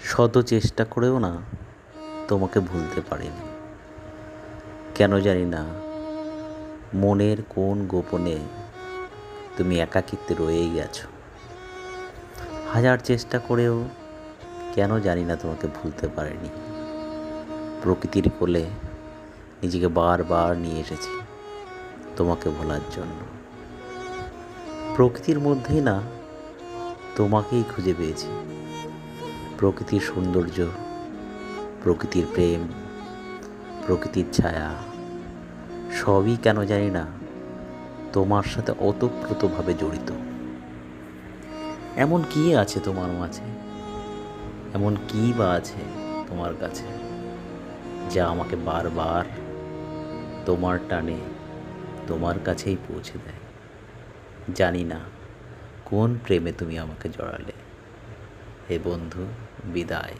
শত চেষ্টা করেও না তোমাকে ভুলতে পারিনি। কেন জানি না, মনের কোন গোপনে তুমি একাকিত্বে রয়েই গেছো। হাজার চেষ্টা করেও কেন জানি না তোমাকে ভুলতে পারিনি। প্রকৃতির কোলে নিজেকে বারবার নিয়ে এসেছি তোমাকে ভোলার জন্য। প্রকৃতির মধ্যেই না তোমাকেই খুঁজে পেয়েছি। প্রকৃতির সৌন্দর্য, প্রকৃতির প্রেম, প্রকৃতির ছায়া, সবই কেন জানি না তোমার সাথে ওতপ্রোতভাবে জড়িত। এমন কী আছে তোমার মাঝে, এমন কী বা আছে তোমার কাছে যা আমাকে বারবার তোমার টানে তোমার কাছেই পৌঁছে দেয়। জানি না কোন প্রেমে তুমি আমাকে জড়ালে। হে বন্ধু, বিদায়।